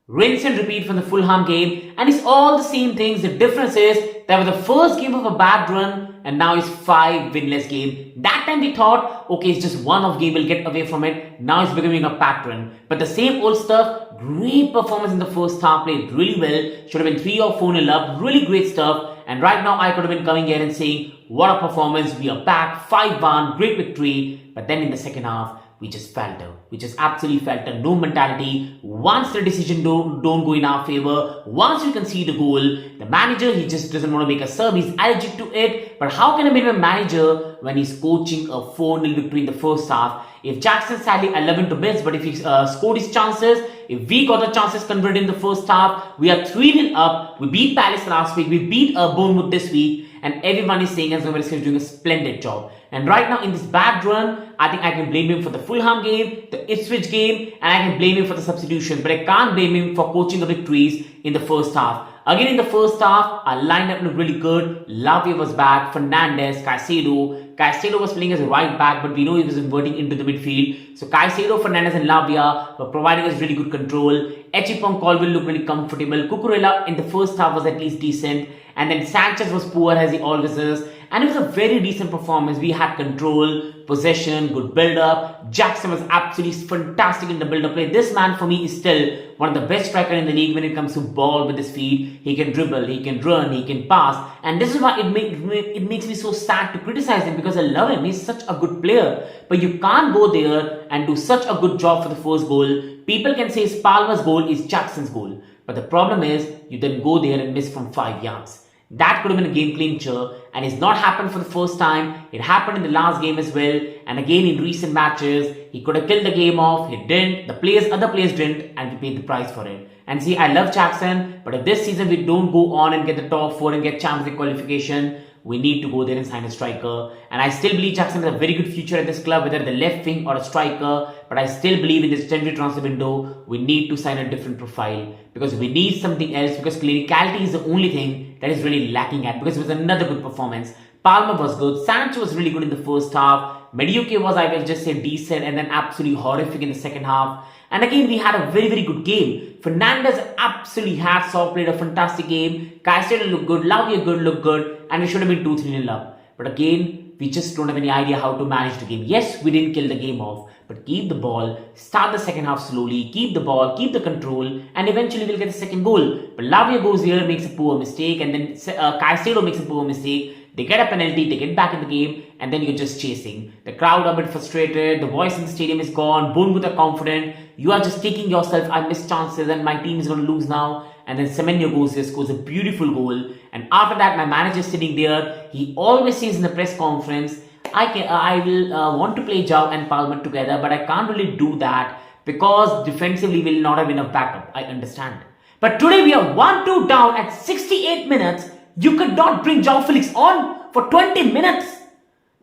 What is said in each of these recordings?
Rinse and repeat from the Fulham game, and it's all the same things. The difference is that was the first game of a bad run, and now it's 5 winless game. That time we thought, okay, it's just one off game, we'll get away from it. Now it's becoming a pattern. But the same old stuff, great performance in the first half, played really well. Should have been 3 or 4-0 up, really great stuff. And right now I could have been coming here and saying, what a performance, we are back, 5-1, great victory. But then in the second half, we just falter. We just absolutely falter. No mentality. Once the decision don't go in our favor, once you concede the goal, the manager, he just doesn't want to make a sub. He's allergic to it. But how can I be a manager when he's coaching a 4-0 victory in the first half? If Jackson sadly 11 to miss, but if he scored his chances, if we got the chances converted in the first half, we are 3-0 up. We beat Palace last week. We beat Bournemouth this week. And everyone is saying Enzo Maresca is doing a splendid job. And right now in this bad run, I think I can blame him for the Fulham game, the Ipswich game, and I can blame him for the substitution. But I can't blame him for coaching the victories in the first half. Again in the first half, our lineup looked really good. Lavia was back, Fernandes, Caicedo. Caicedo was playing as a right back, but we know he was inverting into the midfield. So Caicedo, Fernandes and Lavia were providing us really good control. Echipong Colville looked really comfortable. Cucurella in the first half was at least decent. And then Sanchez was poor as he always is. And it was a very decent performance. We had control, possession, good build-up. Jackson was absolutely fantastic in the build-up play. This man for me is still one of the best strikers in the league when it comes to ball with his feet. He can dribble, he can run, he can pass. And this is why it makes me so sad to criticize him, because I love him. He's such a good player. But you can't go there and do such a good job for the first goal. People can say it's Palmer's goal, is Jackson's goal. But the problem is, you then go there and miss from 5 yards. That could have been a game clincher, and it's not happened for the first time. It happened in the last game as well, and again in recent matches. He could have killed the game off, he didn't, other players didn't, and we paid the price for it. And see, I love Jackson, but if this season we don't go on and get the top 4 and get Champions League qualification, we need to go there and sign a striker. And I still believe Jackson has a very good future at this club, whether the left wing or a striker. But I still believe in this January transfer window, we need to sign a different profile, because we need something else, because clinicality is the only thing that is really lacking at, because it was another good performance. Palmer was good, Sancho was really good in the first half, Mediocre was, I will just say, decent, and then absolutely horrific in the second half. And again, we had a very, very good game. Fernandes absolutely hats off, played a fantastic game. Caicedo looked good, Lavia looked good, and we should have been 2-3-0 up. But again, we just don't have any idea how to manage the game. Yes, we didn't kill the game off, but keep the ball, start the second half slowly, keep the ball, keep the control, and eventually we'll get the second goal. But Lavia goes here, makes a poor mistake, and then Caicedo makes a poor mistake. They get a penalty, they get back in the game, and then you're just chasing. The crowd are a bit frustrated, the voice in the stadium is gone, Bournemouth are confident, you are just taking yourself, I missed chances and my team is going to lose now. And then Semenyo goes here, scores a beautiful goal. And after that, my manager is sitting there, he always says in the press conference, I will want to play João and Palmer together, but I can't really do that because defensively we'll not have enough backup. I understand. But today we are 1-2 down at 68 minutes. You could not bring João Felix on for 20 minutes.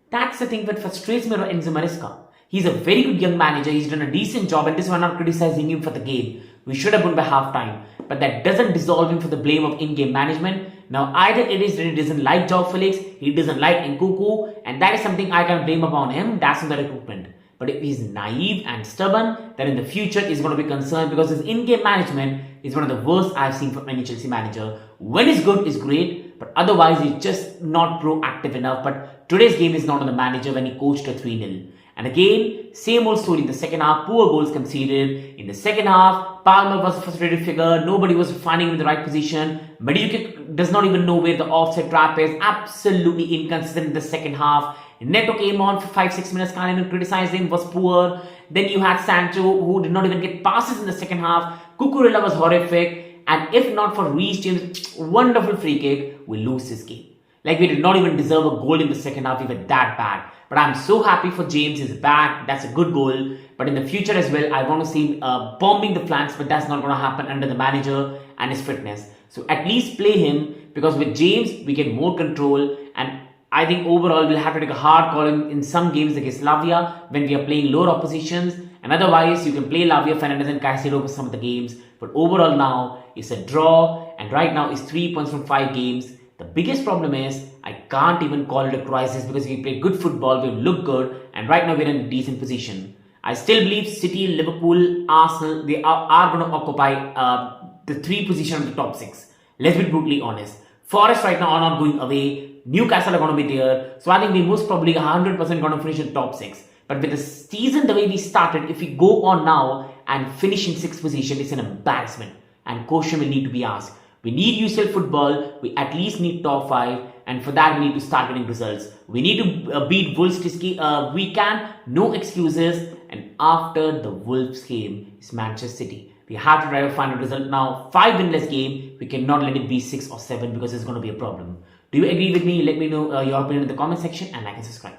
That's the thing that frustrates me about Enzo Maresca. He's a very good young manager. He's done a decent job, and this is why I'm not criticizing him for the game. We should have won by half time. But that doesn't dissolve him for the blame of in-game management. Now, either it is that he doesn't like João Felix, he doesn't like Nkunku, and that is something I can blame upon him. That's not the recruitment. But if he's naive and stubborn, then in the future he's going to be concerned, because his in-game management is one of the worst I've seen from any Chelsea manager. When it's good, it's great, but otherwise he's just not proactive enough. But today's game is not on the manager when he coached a 3-0. And again, same old story in the second half, poor goals conceded. In the second half, Palmer was a frustrated figure, nobody was finding him in the right position. Mediocre does not even know where the offside trap is, absolutely inconsistent in the second half. Neto came on for 5-6 minutes, can't even criticize him, was poor. Then you had Sancho, who did not even get passes in the second half. Cucurella was horrific. And if not for Reece James' wonderful free kick, we lose this game. Like, we did not even deserve a goal in the second half, we were that bad. But I'm so happy for James, he's back, that's a good goal. But in the future as well, I want to see him bombing the flanks, but that's not going to happen under the manager and his fitness. So at least play him, because with James, we get more control. And I think overall, we'll have to take a hard call in some games against Lavia when we are playing lower oppositions. And otherwise, you can play Lavia, Fernandes and Caicedo for some of the games. But overall now, it's a draw. And right now, it's 3 points from 5 games. The biggest problem is, I can't even call it a crisis, because we played good football, we look good, and right now we're in a decent position. I still believe City, Liverpool, Arsenal, they are going to occupy the 3 position of the top 6. Let's be brutally honest. Forest right now are not going away. Newcastle are going to be there. So I think we most probably 100% going to finish in top 6. But with the season the way we started, if we go on now and finish in 6th position, it's an embarrassment. And question will need to be asked. We need UCL football. We at least need top 5. And for that, we need to start winning results. We need to beat Wolves this weekend. No excuses. And after the Wolves game is Manchester City. We have to try to find a result now. 5 winless game. We cannot let it be 6 or 7 because it's going to be a problem. Do you agree with me? Let me know your opinion in the comment section and like and subscribe.